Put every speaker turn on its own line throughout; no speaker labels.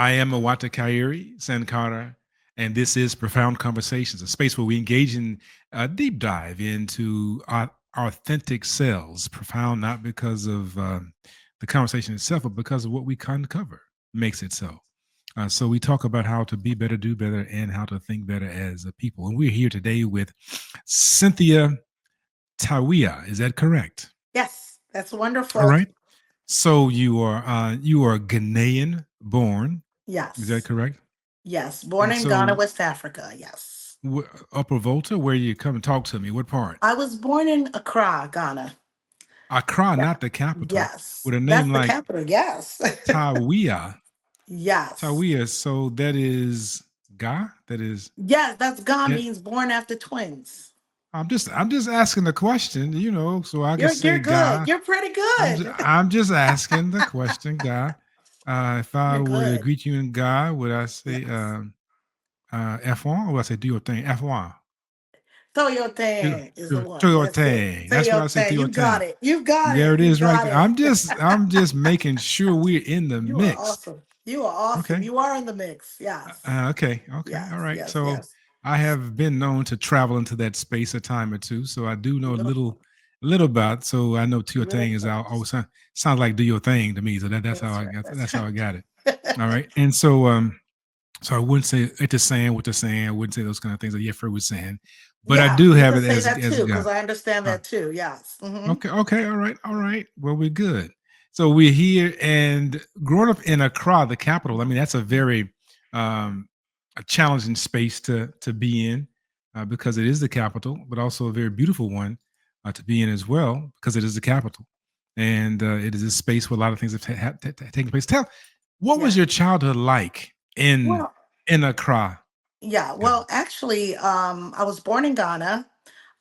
I am Awata Kairi Sankara, and this is Profound Conversations, a space where we engage in a deep dive into our authentic selves. Profound not because of the conversation itself, but because of what we uncover makes it so. So we talk about how to be better, do better, and how to think better as a people. And we're here today with Cynthia Tawiah. Is that correct?
Yes, that's
All
wonderful.
right. So you are Ghanaian born. Is that
Yes,
correct?
yes. Born
And
in Ghana,
so
West Africa. Yes.
Upper Volta, where you come and talk to me? What part?
I was born in Accra, Ghana.
Accra,
Yeah.
not the capital.
Yes,
With a name
that's the
like
capital. Yes.
Tawiah.
Yes.
Tawiah. So that is Ga. That is
Yes, that's Ghana
that.
means born after twins.
I'm just asking the question, so I can
You're
say
good.
Ga.
You're pretty
I'm just,
good.
I'm just asking the question, Ga. If I
You're
were to
good.
greet you in Ga, would I say
Yes.
F1 or would I say do your thing? F1.
Toyote is the
Do
one.
your
That's it.
thing. That's what I say. Do
Toyote.
your
You got
thing.
it. You got
There
it.
it
You
is, right
got
there.
it.
I'm just making sure we're in the
You are
mix.
awesome. You are awesome.
Okay.
You are in the mix. Yes.
Okay. Okay. All
Yes.
right.
Yes.
So
Yes.
I have been known to travel into that space a time or two, so I do know a
Beautiful.
little about. So I know to your thing is
Beautiful.
always sounds like do your thing to me. So that's how
That's
I
right.
got
That's
that's how I
right.
got it. All right. And so I wouldn't say it's the saying what the saying. I wouldn't say those kind of things that Yeffer was saying, but I
Yeah,
do
you
have
can
it
say that
as
too,
God.
because I understand
Uh,
that too. Yes.
Okay, okay, all right, all right. Well, we're good. So we're here, and growing up in Accra, the capital. I mean, that's a very um, a challenging space to be in because it is the capital, but also a very beautiful one to be in as well because it is the capital, and it is a space where a lot of things have taken place. Tell, what was
Yeah.
your childhood like
Well,
in Accra?
yeah.
God.
Well, actually, I was born in Ghana.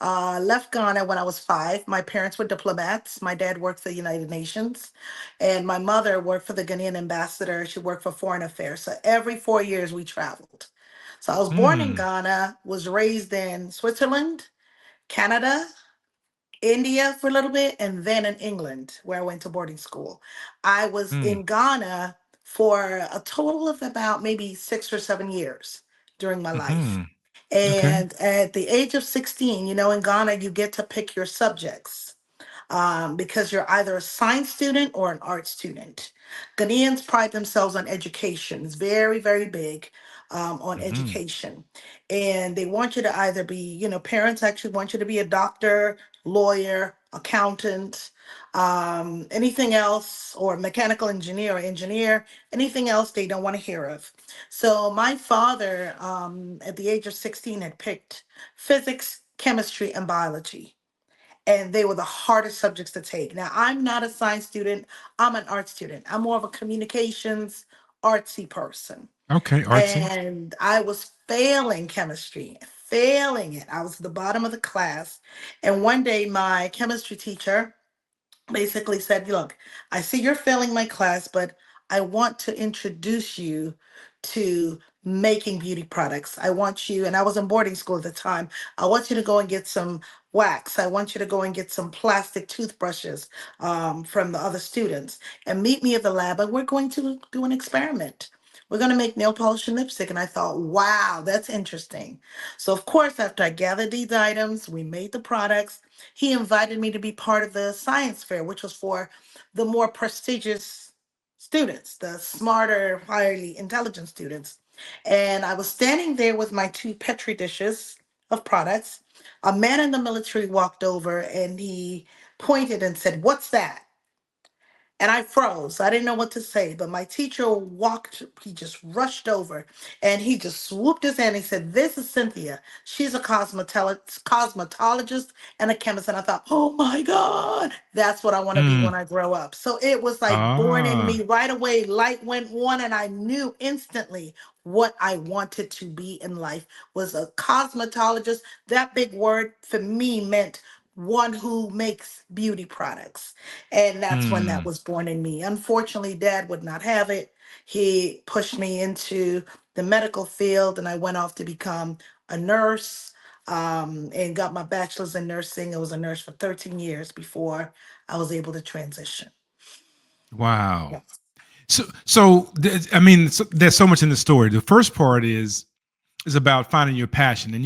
Left Ghana when I was 5. My parents were diplomats. My dad worked for the United Nations, and my mother worked for the Ghanaian ambassador. She worked for foreign affairs. So every 4 years we traveled. So I was born in
Mm,
Ghana, was raised in Switzerland, Canada, India for a little bit, and then in England, where I went to boarding school. I was
mm,
in Ghana for a total of about maybe 6 or 7 years during my life.
mm-hmm. Okay.
And at the age of 16, in Ghana, you get to pick your subjects because you're either a science student or an art student. Ghanaians pride themselves on education. It's very, very big on
Mm-hmm.
education. And they want you to either be, parents actually want you to be a doctor, lawyer, accountant, anything else, or mechanical engineer or engineer, anything else they don't want to hear of. So my father, at the age of 16, had picked physics, chemistry, and biology, and they were the hardest subjects to take. Now, I'm not a science student, I'm an art student. I'm more of a communications, artsy person.
Okay, artsy.
And I was failing chemistry, failing it. I was at the bottom of the class. And one day, my chemistry teacher basically said, look, I see you're failing my class, but I want to introduce you to making beauty products. I want you, and I was in boarding school at the time, I want you to go and get some wax. I want you to go and get some plastic toothbrushes from the other students and meet me at the lab. And we're going to do an experiment. We're going to make nail polish and lipstick. And I thought, wow, that's interesting. So, of course, after I gathered these items, we made the products. He invited me to be part of the science fair, which was for the more prestigious students, the smarter, highly intelligent students. And I was standing there with my 2 Petri dishes of products. A man in the military walked over and he pointed and said, "What's that?" And I froze. I didn't know what to say, but my teacher walked, he just rushed over and he just swooped his hand. He said, "This is Cynthia. She's a cosmetologist and a chemist." And I thought, oh my God, that's what I want to be
Mm.
when I grow up. So it was like born in
Ah.
me right away. Light went on, and I knew instantly what I wanted to be in life was a cosmetologist. That big word for me meant one who makes beauty products. And that's when that
Mm.
was born in me. Unfortunately, dad would not have it. He pushed me into the medical field, and I went off to become a nurse and got my bachelor's in nursing. I was a nurse for 13 years before I was able to transition.
Wow.
Yes.
I mean, there's so much in the story. The first part is about finding your passion, and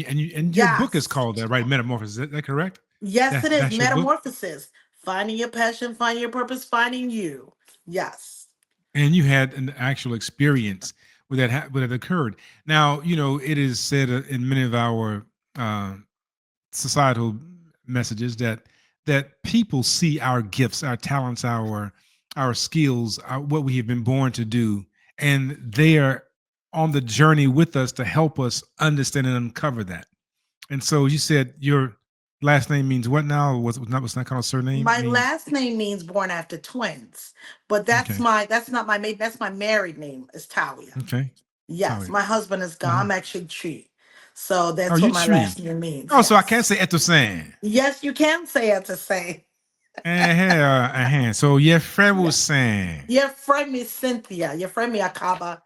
your book is
Yes.
called that, right? Metamorphosis. Is that correct?
Yes, it is.
That's your book,
Metamorphosis. Finding your passion, finding your purpose, finding you. Yes.
and you had an actual experience where that occurred. Now, it is said in many of our uh, societal messages that people see our gifts, our talents, our skills, what we have been born to do, and they are on the journey with us to help us understand and uncover that. And so you said your last name means what now? Was not called a surname? It
My
means
last name means born after twins, but
okay,
that's not my maiden. That's my married name is Tawiah.
okay,
Yes,
Tawi.
my husband is gone.
Uh-huh.
I'm actually Tree, so
Oh,
that's what
you
my last
tree.
name means.
Oh, so I can't
Yes,
say Etosan.
yes, you can say it to say.
So your friend was
Yeah,
saying.
your friend me Cynthia. Your friend me Akaba.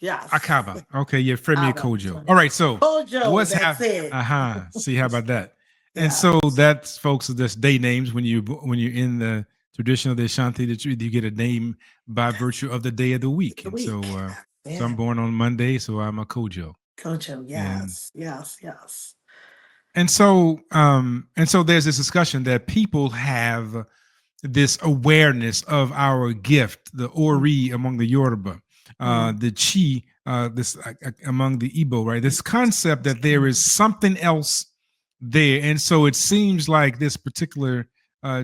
Yes,
Akaba. Okay, yeah, Fremi
Akaba.
Kojo. All right, so
Kojo.
what's
That's it.
See how about that? And
Yeah,
so that's folks, that's day names when you're in the tradition of the Ashanti that you get a name by virtue of the day of the week.
the
And
week.
so I'm
Yeah,
born on Monday, so I'm a Kojo.
Kojo.
And
Yes, yes, yes,
and so there's this discussion that people have this awareness of our gift, the Ori among the Yoruba,
mm-hmm.
the Chi, this among the Igbo, right? This concept that there is something else there, and so it seems like this particular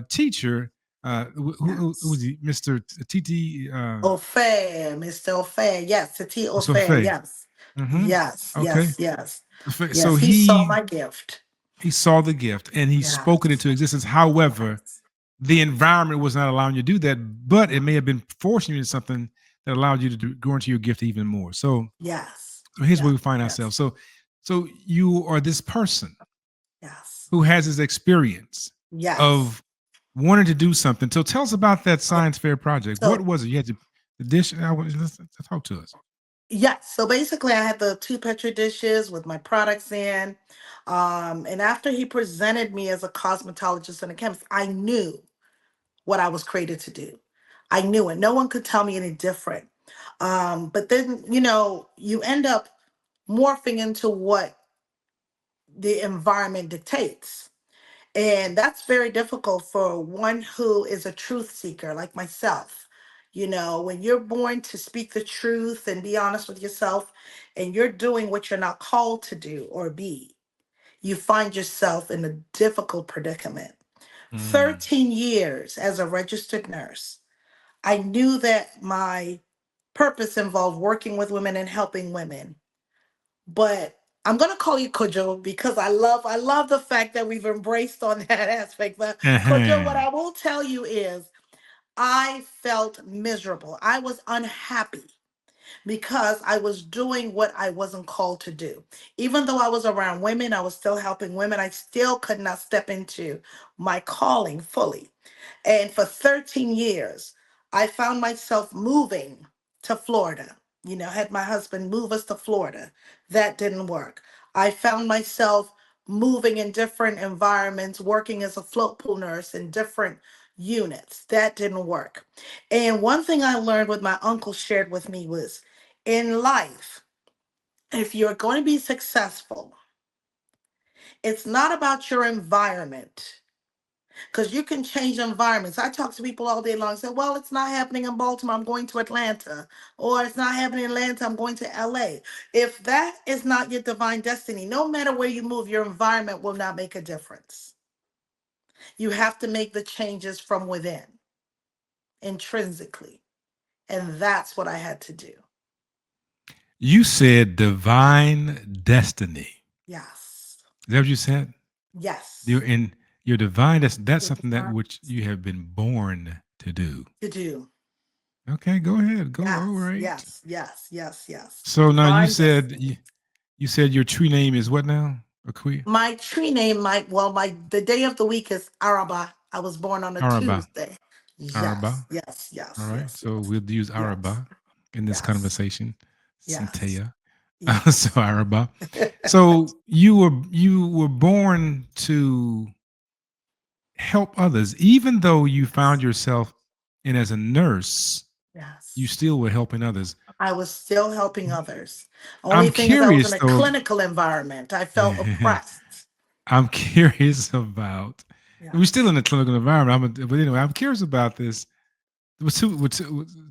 teacher, who was
Yes.
he, Mr. Titi
Ofair, Mr. Ofair. Yes, Tati Ofair.
Sofe?
Yes.
Mm-hmm.
Yes,
Okay,
yes, yes.
so
Yes, he saw my gift.
he saw the gift and he spoke it
Yes.
into existence. However,
Yes.
the environment was not allowing you to do that, but it may have been forcing you into something that allowed you to go into your gift even more.
Yes.
So here's where
Yes.
we find
Yes.
ourselves. So you are this person
Yes.
who has this experience
Yes.
of wanting to do something. So tell us about that
Yeah.
science fair project. What
So
was it? You had the dish. Let's talk to us.
yes. So basically I had the two Petri dishes with my products in. And after he presented me as a cosmetologist and a chemist, I knew what I was created to do. I knew it. No one could tell me any different. But then, you end up morphing into what the environment dictates. And that's very difficult for one who is a truth seeker like myself. When you're born to speak the truth and be honest with yourself, and you're doing what you're not called to do or be, you find yourself in a difficult predicament.
Mm.
13 years as a registered nurse, I knew that my purpose involved working with women and helping women. But I'm gonna call you Kojo because I love the fact that we've embraced on that aspect. But Kojo, what
Uh-huh.
I will tell you is I felt miserable. I was unhappy because I was doing what I wasn't called to do. Even though I was around women, I was still helping women. I still could not step into my calling fully. And for 13 years, I found myself moving to Florida. Had my husband move us to Florida. That didn't work. I found myself moving in different environments, working as a float pool nurse in different units. That didn't work. And one thing I learned, what my uncle shared with me, was in life, if you're going to be successful, it's not about your environment, because you can change environments. I talk to people all day long and say, well, it's not happening in Baltimore, I'm going to Atlanta. Or it's not happening in Atlanta, I'm going to LA. If that is not your divine destiny, no matter where you move, your environment will not make a difference. You have to make the changes from within, intrinsically. And that's what I had to do.
You said divine destiny.
Yes.
Is that what you said? You're
Yes.
in your divine. That's
The
something that
divine
which you have been born to do.
to do.
Okay, go ahead. Go. All
Yes.
right.
Yes. Yes. Yes. Yes.
So now
Divine destiny.
you said your true name is what now? Akui
My tree name, the day of the week is Araba. I was born on a
Araba.
Tuesday. Yes,
Araba.
yes,
All
yes,
right.
yes,
So we'll use
yes,
Araba in this
yes,
conversation.
yes,
Cynthia. So
yes,
Araba.
yes,
So you were born to help others, even though you found yourself in as a nurse. You
Yes.
still were helping others.
I was still helping others. Only
I'm
thing is, I was in
curious
a
though.
clinical environment. I felt oppressed.
I'm curious about. We're still
Yes.
in the clinical environment. But anyway, I'm curious about this. With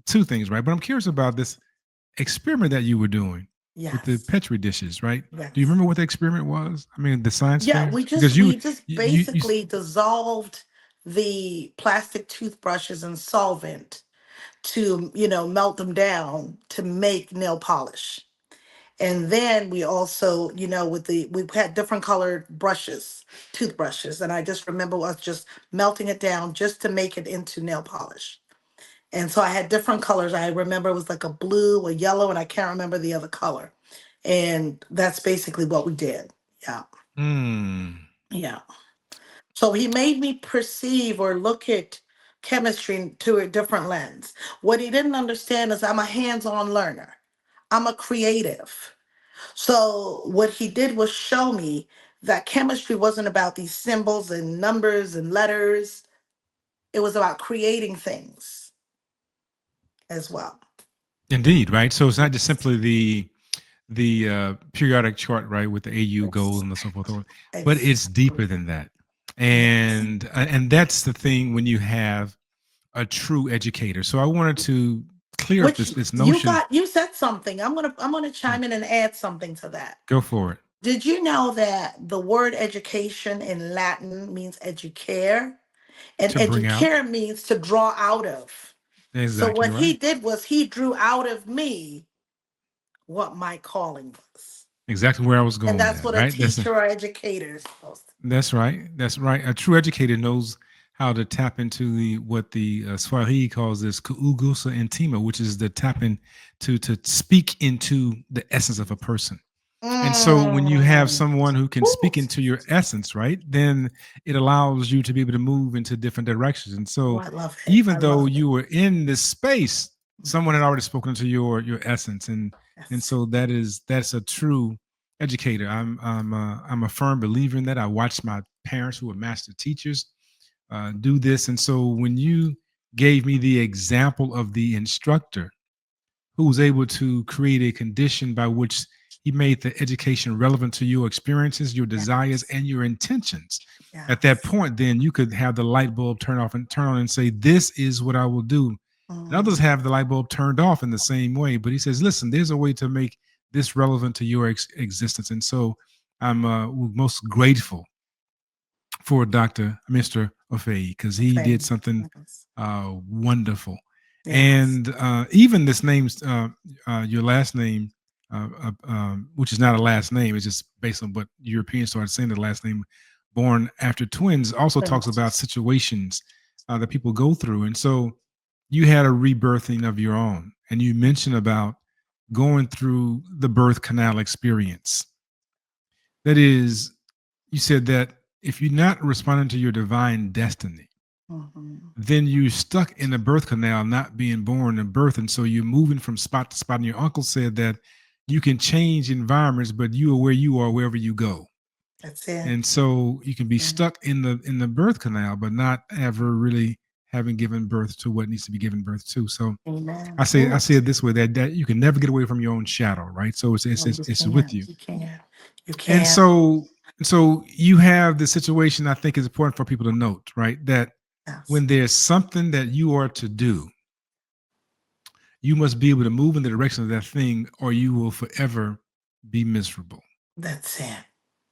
two things, right? But I'm curious about this experiment that you were doing with the
Yes.
petri dishes, right? Do you
Yes.
remember what the experiment was? I mean, the science
Yeah,
fair,
we just
because
we just
you
basically dissolved the plastic toothbrushes in solvent to, melt them down to make nail polish. And then we also, we had different colored brushes, toothbrushes, and I just remember us just melting it down just to make it into nail polish. And so I had different colors. I remember it was like a blue, a yellow, and I can't remember the other color. And that's basically what we did. Yeah.
mm,
Yeah. So he made me perceive or look at chemistry to a different lens. What he didn't understand is I'm a hands on learner, I'm a creative. So what he did was show me that chemistry wasn't about these symbols and numbers and letters. It was about creating things as well.
indeed, right? So it's not just
Yes.
simply the periodic chart, right, with the AU goals
Yes.
and so forth, but it's deeper
Exactly.
than that.
Yes.
And that's the thing when you have a true educator. So I wanted to clear up
Which
this
you
notion.
got you said something. I'm gonna
Mm,
chime in and add something to that.
go for it.
Did you know that the word education in Latin means educare? And
To bring out.
educare means to draw out of. So
Exactly
what he
right.
did was he drew out of me what my calling was.
Exactly where I was
And
going with
that's
that,
what a
right?
teacher or educator is supposed to
That's right. That's right. A true educator knows how to tap into the what the Swahili calls this kuugusa intima, which is the tapping to speak into the essence of a person.
do.
And so when you have someone who can
Woo.
speak into your essence, right, then it allows you to be able to move into different directions. And
Oh,
so
I love it. I
even though
love it.
you were in this space, someone had already spoken into your essence. And
Yes.
so that's a true educator. I'm a firm believer in that. I watched my parents who were master teachers do this. And so when you gave me the example of the instructor who was able to create a condition by which he made the education relevant to your experiences, your desires,
Yes.
and your intentions. At that
Yes.
point, then you could have the light bulb turn off and turn on and say, "This is what I will do." And others
Mm,
have the light bulb turned off in the same way. But he says, "Listen, there's a way to make this relevant to your existence." And so I'm most grateful for Mr. Ofei because he did
thank-
something
yes.
wonderful.
Yes.
And even this name, your last name, which is not a last name, it's just based on what Europeans started saying the last name, born after twins, also talks about
Thanks.
situations that people go through. And so you had a rebirthing of your own. And you mentioned about going through the birth canal experience. That is, you said that if you're not responding to your divine destiny,
Mhm.
then you're stuck in the birth canal, not being born and birth. And so you're moving from spot to spot. And your uncle said that you can change environments, but you are where you are wherever you go.
That's it.
And so you can be
Yeah.
stuck in the birth canal, but not ever really having given birth to what needs to be given birth to. So
Amen.
I
Ooh,
say it this way that you can never get away from your own shadow, right? So
no, you
it's with
can't.
you.
You can't. You
And
can't.
so you have the situation I think is important for people to note, right? That
Yes.
when there's something that you are to do, you must be able to move in the direction of that thing or you will forever be miserable.
That's it.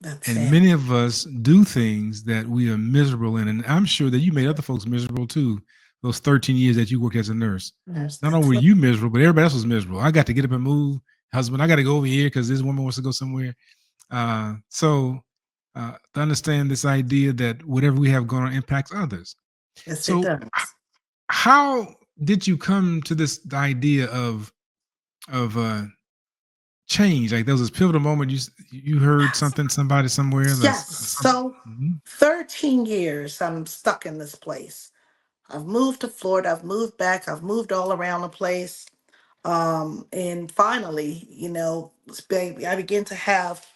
That's
And
it.
many of us do things that we are miserable in. And I'm sure that you made other folks miserable too, those 13 years that you worked as a nurse.
Yes,
Not only
that's
were
it.
you miserable, but everybody else was miserable. I got to get up and move. Husband, I got to go over here because this woman wants to go somewhere. To understand this idea that whatever we have going on impacts others.
Yes, it
So,
does.
how did you come to this idea of change? Like there was this pivotal moment you heard
Yes.
something, somebody somewhere.
Yes.
Some,
So
mhm.
13 years I'm stuck in this place. I've moved to Florida, I've moved back, I've moved all around the place. And finally, I begin to have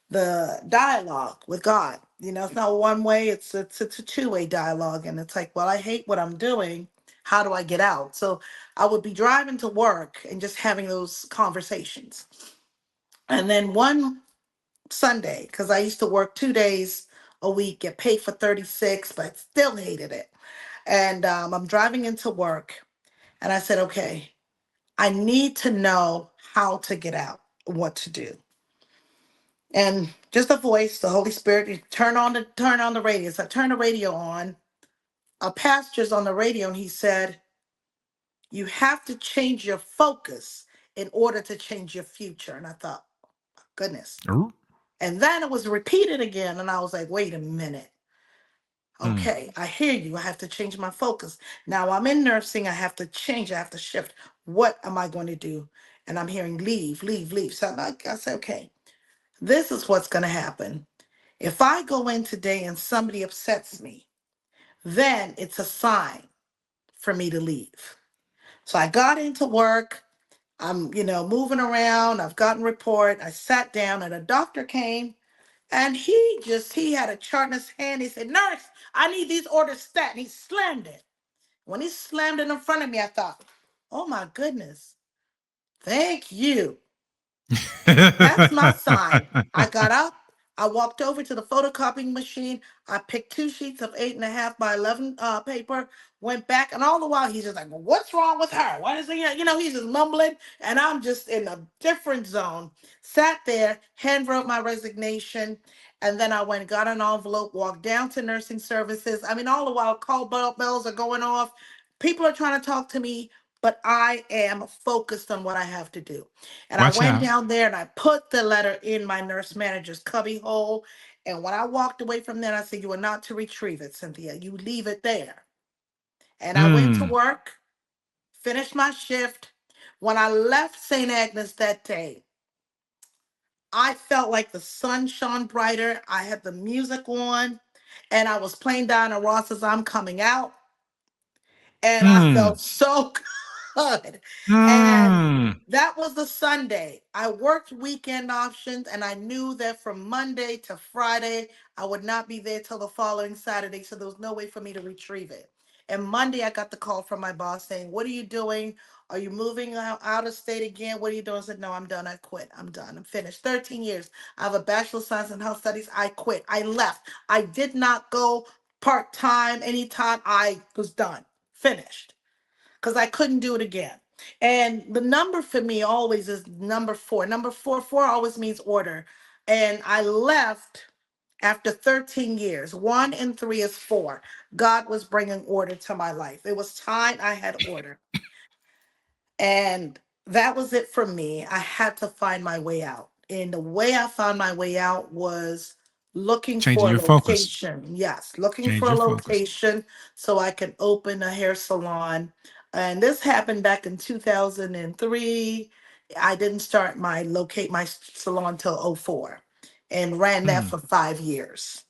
the dialogue with God. It's not one way, it's a two-way dialogue. And it's like, well, I hate what I'm doing. How do I get out? So I would be driving to work and just having those conversations. And then one Sunday, because I used to work 2 days a week, get paid for 36, but I still hated it. And I'm driving into work, and I said, okay, I need to know how to get out, what to do. And just a voice, the Holy Spirit, you turn on the radio. So I turned the radio on. A pastor's on the radio, and he said, you have to change your focus in order to change your future. And I thought, goodness.
Ooh.
And then it was repeated again, and I was like, wait a minute.
Mm.
Okay, I hear you. I have to change my focus. Now I'm in nursing. I have to change. I have to shift. What am I going to do? And I'm hearing leave, leave, leave. So I said, okay, this is what's going to happen. If I go in today and somebody upsets me, then it's a sign for me to leave. So I got into work. I'm, moving around. I've gotten report. I sat down and a doctor came and he had a chart in his hand. He said, nurse, I need these orders stat. And he slammed it. When he slammed it in front of me, I thought, oh my goodness, thank you. That's my sign. I got up. I walked over to the photocopying machine. I picked 2 sheets of 8.5 by 11 paper, went back, and all the while he's just like, well, what's wrong with her? What is he? He's just mumbling, and I'm just in a different zone. Sat there, hand wrote my resignation, and then I went, got an envelope, walked down to nursing services. I mean, all the while, bells are going off. People are trying to talk to me, but I am focused on what I have to do. And I
Watch
went
out.
down there and I put the letter in my nurse manager's cubby hole. And when I walked away from that, I said, you are not to retrieve it, Cynthia. You leave it there. And I went to
Mm.
work, finished my shift. When I left St. Agnes that day, I felt like the sun shone brighter. I had the music on, and I was playing Diana Ross's I'm Coming Out. And I
Mm.
felt so good. And
Mm.
that was the Sunday. I worked weekend options and I knew that from Monday to Friday, I would not be there till the following Saturday. So there was no way for me to retrieve it. And Monday, I got the call from my boss saying, what are you doing? Are you moving out of state again? What are you doing? I said, no, I'm done. I quit. I'm done. I'm finished. 13 years. I have a bachelor's of science in health studies. I quit. I left. I did not go part time anytime. I was done. Finished because I couldn't do it again. And the number for me always is number four. Number four, four always means order. And I left after 13 years. 1 and 3 is 4. God was bringing order to my life. It was time I had order. And that was it for me. I had to find my way out. And the way I found my way out was looking
Changing
for a
your focus.
location. Yes, looking
Change
for a
your focus.
location so I can open a hair salon. And this happened back in 2003. I didn't start my salon till '04, and ran that
Mm.
for 5 years.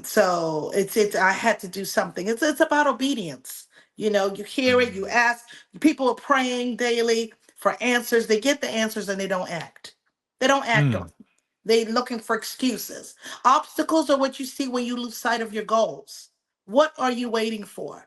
So it's I had to do something. It's about obedience. You hear it, you
Mm.
ask. People are praying daily for answers. They get the answers and they don't act. They don't act on
Mm.
it. They looking for excuses. Obstacles are what you see when you lose sight of your goals. What are you waiting for?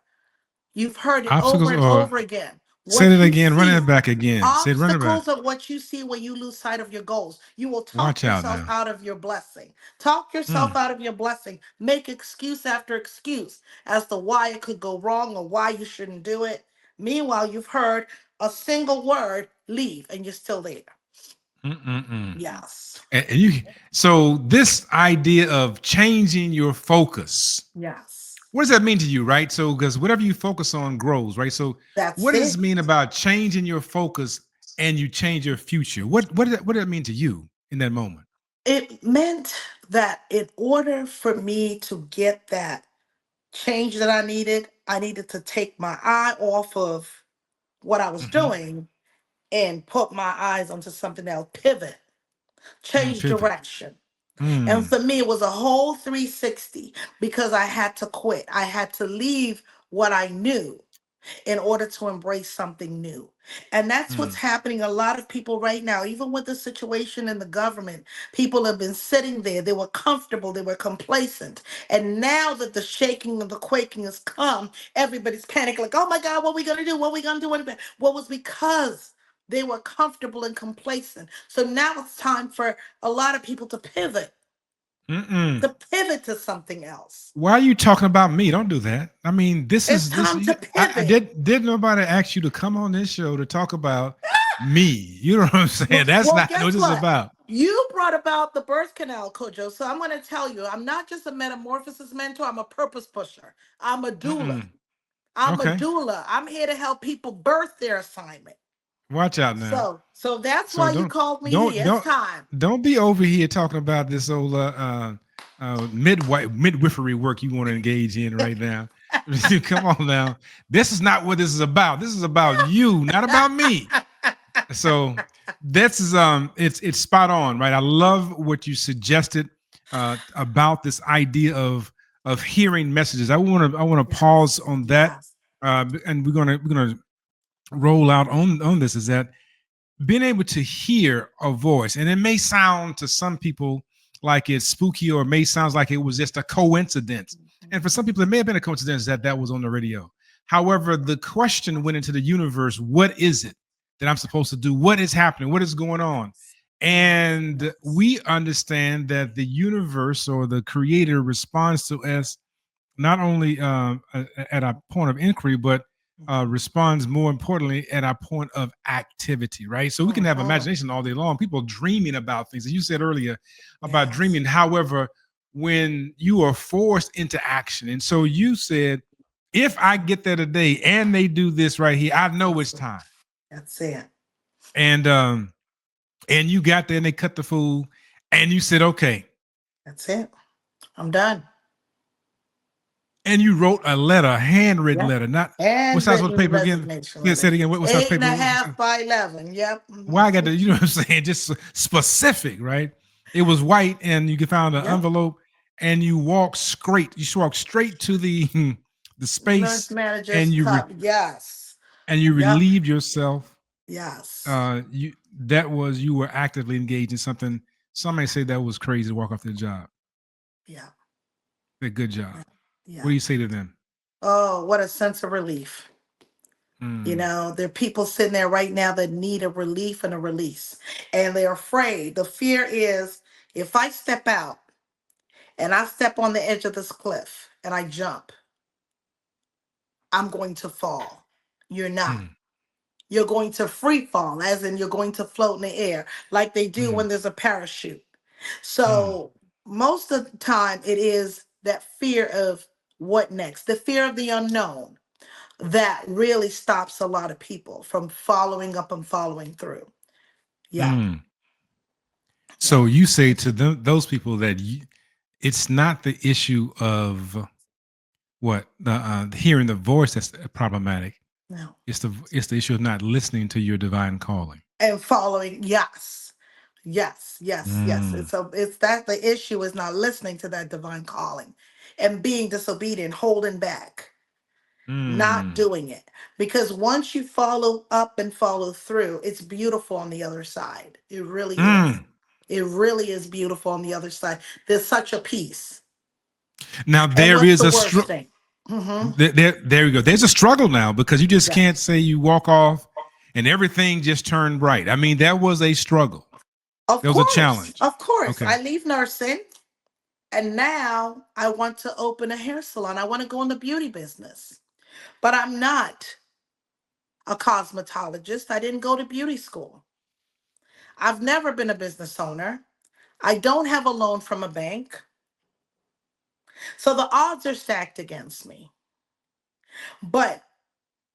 You've heard it over
Obstacles
and
or
over again.
say it
What you
again, run
see,
it back again. Say it, run it back.
obstacles are what you see when you lose sight of your goals. You will talk
Watch out
yourself
now.
out of your blessing. Talk yourself
Mm.
out of your blessing. Make excuse after excuse as to why it could go wrong or why you shouldn't do it. Meanwhile, you've heard a single word, leave, and you're still there.
Mm-mm-mm.
Yes.
And you, so this idea of changing your focus,
Yes.
what does that mean to you, right? So, because whatever you focus on grows, right? So, what
That's
does
it.
it mean about changing your focus and you change your future? What did that mean to you in that moment?
It meant that in order for me to get that change that I needed to take my eye off of what I was
Hmm.
doing and put my eyes onto something else, pivot,
Mm,
change
pivot.
direction. And
Mm,
for me, it was a whole 360 because I had to quit. I had to leave what I knew. in order to embrace something new. And that's what's
Mm,
happening. A lot of people right now, even with the situation in the government, people have been sitting there. They were comfortable, they were complacent. And now that the shaking and the quaking has come, everybody's panicking, like, oh my God, what are we going to do? What are we going to do? What was because they were comfortable and complacent. So now it's time for a lot of people
mm-mm.
to pivot to something else.
Why are you talking about me? Don't do that. I mean, this
It's
is this.
time to
I
pivot.
did nobody ask you to come on this show to talk about me? You know what I'm saying? That's
Well,
not what
guess
this is
what?
about.
You brought about the birth canal, Kojo. So I'm going to tell you, I'm not just a metamorphosis mentor. I'm a purpose pusher. I'm a doula.
Mm-mm.
I'm a
Okay,
doula. I'm here to help people birth their assignment.
watch out now.
So that's
So
why you called me
don't
here. It's
don't
time.
don't be over here talking about this old midwifery work you want to engage in right now. Come on now. This is not what this is about. This is about you, not about me. So this is it's spot on, right? I love what you suggested about this idea of hearing messages. I want to pause
Yes.
on that,
Yes.
and we're gonna roll out on this. Is that being able to hear a voice, and it may sound to some people like it's spooky, or it may sound like it was just a coincidence, and for some people it may have been a coincidence that that was on the radio. However, the question went into the universe: what is it that I'm supposed to do? What is happening? What is going on?
Yes.
And
Yes.
we understand that the universe or the creator responds to us not only at our point of inquiry, but
Mhm.
responds more importantly at our point of activity, right? So we can have
Mhm.
imagination all day long, people dreaming about things. And you said earlier about
Yes.
dreaming. However, when you are forced into action, and so you said, if I get there today and they do this right here, I know it's
That's it.
time.
That's it.
And you got there and they cut the food, and you said, okay,
That's it. I'm done.
and you wrote a letter, a handwritten
Yep.
letter. Not what size was the
Handwritten
paper again?
resignation
Yeah, say
letter.
it again. What size
Eight and
paper?
a half by 11. Yep.
Why I got
Mhm.
to, you know what I'm saying? Just specific, right? It was white, and you found an
Yep.
envelope, and you walked straight. You walked straight to the the
Nurse
space,
manager's
and
cup. Yes.
you
Yep.
relieved yourself.
Yes.
You that was you were actively engaged in something. Some may say that was crazy to walk off the job.
Yeah.
A good
Yeah.
job. What
Yeah.
do you say to them?
Oh, what a sense of relief.
Mm,
There are people sitting there right now that need a relief and a release. And they're afraid. The fear is if I step out and I step on the edge of this cliff and I jump, I'm going to fall. You're not.
mm,
You're going to free fall, as in you're going to float in the air, like they do
mm,
when there's a parachute.
mm,
So, most of the time, it is that fear of what next, the fear of the unknown that really stops a lot of people from following up and following through. Yeah,
mm.
yeah.
So you say to those people that it's not the issue of what the hearing the voice that's problematic.
No.
It's the issue of not listening to your divine calling.
And following, yes. Yes, yes, yes.
Mm,
It's that the issue is not listening to that divine calling and being disobedient, holding back, not
mm,
doing it. Because once you follow up and follow through, it's beautiful on the other side. It really is.
mm.
It really is beautiful on the other side. There's such a peace.
Now
And
there
what's
is
the
a
worst thing? Hmm.
there you go. There's a struggle now because you just can't
Yes.
say you walk off and everything just turned right. I mean, that was a struggle.
Of
There was a
course.
challenge.
Of course.
Okay.
I leave nursing and now I want to open a hair salon. I want to go in the beauty business. But I'm not a cosmetologist. I didn't go to beauty school. I've never been a business owner. I don't have a loan from a bank. So the odds are stacked against me. But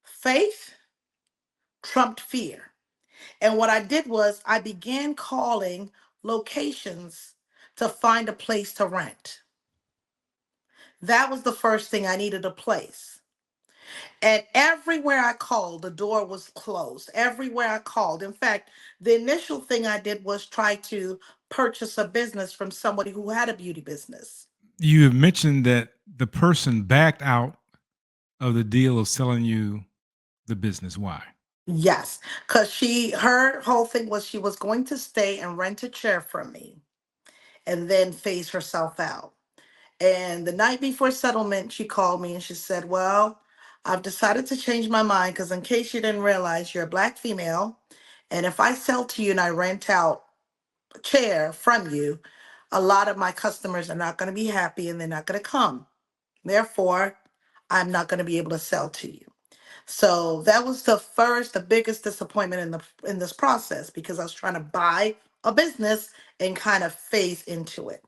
faith trumped fear. And what I did was I began calling locations to find a place to rent. That was the first thing. I needed a place. And everywhere I called, the door was closed. Everywhere I called. In fact, the initial thing I did was try to purchase a business from somebody who had a beauty business.
You have mentioned that the person backed out of the deal of selling you the business. Why?
Yes, because her whole thing was she was going to stay and rent a chair from me and then phase herself out. And the night before settlement, she called me and she said, well, I've decided to change my mind because, in case you didn't realize, you're a black female. And if I sell to you and I rent out a chair from you, a lot of my customers are not going to be happy and they're not going to come. Therefore, I'm not going to be able to sell to you. So that was the biggest disappointment in this process because I was trying to buy a business and kind of phase into it.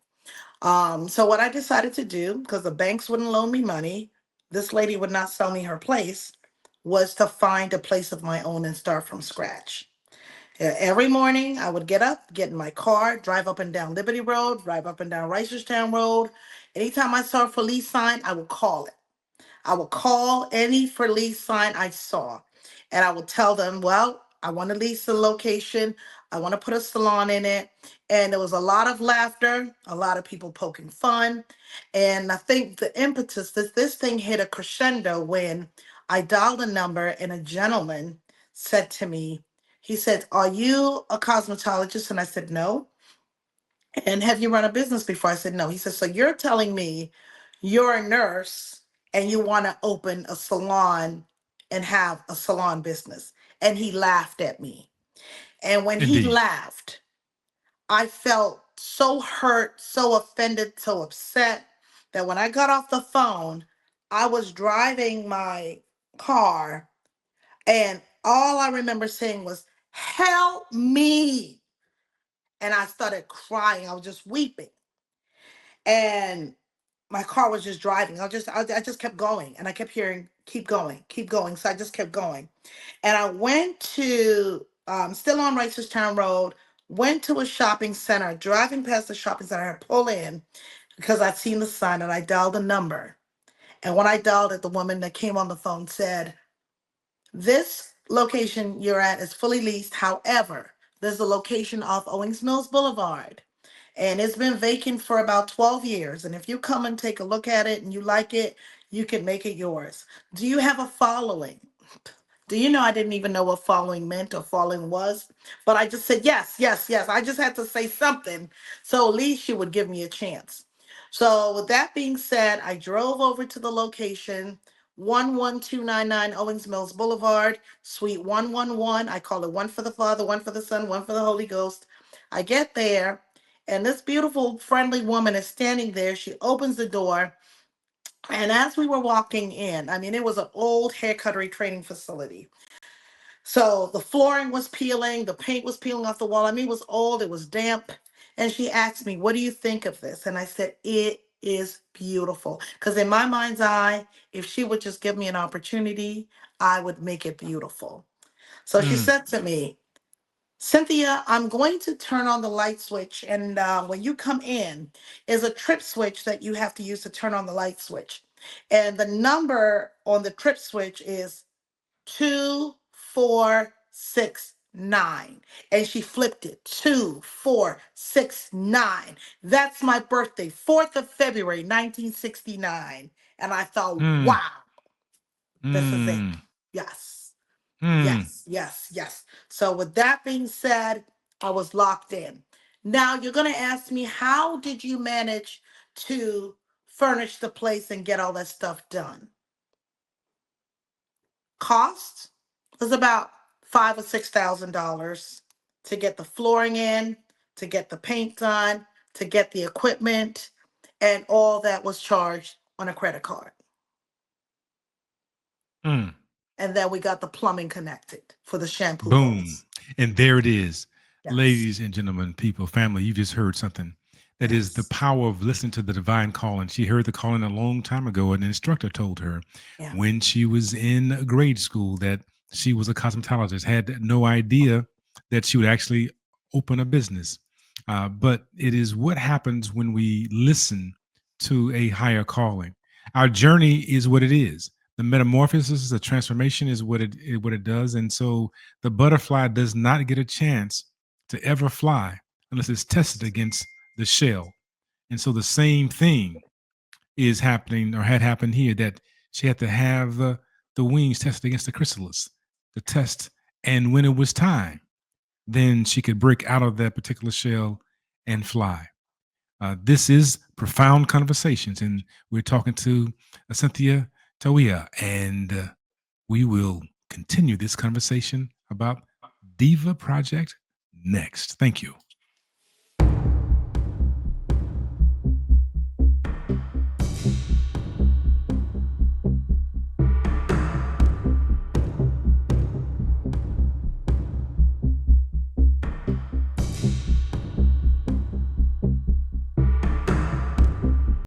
So what I decided to do, because the banks wouldn't loan me money, this lady would not sell me her place, was to find a place of my own and start from scratch. Every morning I would get up, get in my car, drive up and down Liberty Road, drive up and down Reisterstown Road. Anytime I saw a for lease sign, I would call it. I would call any for lease sign I saw and I would tell them, well, I want to lease the location. I want to put a salon in it. And there was a lot of laughter, a lot of people poking fun. And I think the impetus, this thing hit a crescendo when I dialed a number and a gentleman said to me, he said, are you a cosmetologist? And I said, no. And have you run a business before? I said, no. He said, so you're telling me you're a nurse and you want to open a salon and have a salon business. And he laughed at me. And when he
Indeed.
laughed, I felt so hurt, so offended, so upset that when I got off the phone, I was driving my car and all I remember saying was, help me. And I started crying. I was just weeping. And my car was just driving. I just kept going and I kept hearing, keep going, keep going. So I just kept going. And I went to, still on Town Road, went to a shopping center, driving past the shopping center, I pull in because I'd seen the sign and I dialed a number. And when I dialed it, the woman that came on the phone said, this location you're at is fully leased. However, there's a location off Owings Mills Boulevard and it's been vacant for about 12 years. And if you come and take a look at it and you like it, you can make it yours. Do you have a following? Do you know I didn't even know what following meant or following was? But I just said yes, yes, yes. I just had to say something so at least she would give me a chance. So, with that being said, I drove over to the location 11299 Owings Mills Boulevard, Suite 111. I call it one for the Father, one for the Son, one for the Holy Ghost. I get there, and this beautiful, friendly woman is standing there. She opens the door. And as we were walking in, I mean, it was an old hair cuttery training facility. So the flooring was peeling, the paint was peeling off the wall. I mean, it was old, it was damp. And she asked me, what do you think of this? And I said, it is beautiful. Because in my mind's eye, if she would just give me an opportunity, I would make it beautiful. So she
Mm,
said to me, Cynthia, I'm going to turn on the light switch. And when you come in, is a trip switch that you have to use to turn on the light switch. And the number on the trip switch is 2469. And she flipped it 2469. That's my birthday, 4th of February, 1969. And I thought,
mm,
wow, this is it.
mm,
Yes,
mm.
yes, yes, yes. So, with that being said, I was locked in. Now, you're going to ask me, how did you manage to furnish the place and get all that stuff done? Cost was about $5,000 or $6,000 to get the flooring in, to get the paint done, to get the equipment, and all that was charged on a credit card.
Mm.
And then we got the plumbing connected for the shampoo
Boom.
hose.
And there it is.
Yes,
Ladies and gentlemen, people, family, you just heard something. That is the
yes,
power of listening to the divine calling. She heard the calling a long time ago. An instructor told her
yeah,
when she was in grade school that she was a cosmetologist, had no idea that she would actually open a business. But it is what happens when we listen to a higher calling. Our journey is what it is. The metamorphosis, the transformation is what it does. And so the butterfly does not get a chance to ever fly unless it's tested against the shell. And so the same thing is happening or had happened here, that she had to have the wings tested against the chrysalis, the test, and when it was time, then she could break out of that particular shell and fly. This is Profound Conversations, and we're talking to Cynthia Tawiah, and we will continue this conversation about Diva Project next. Thank you.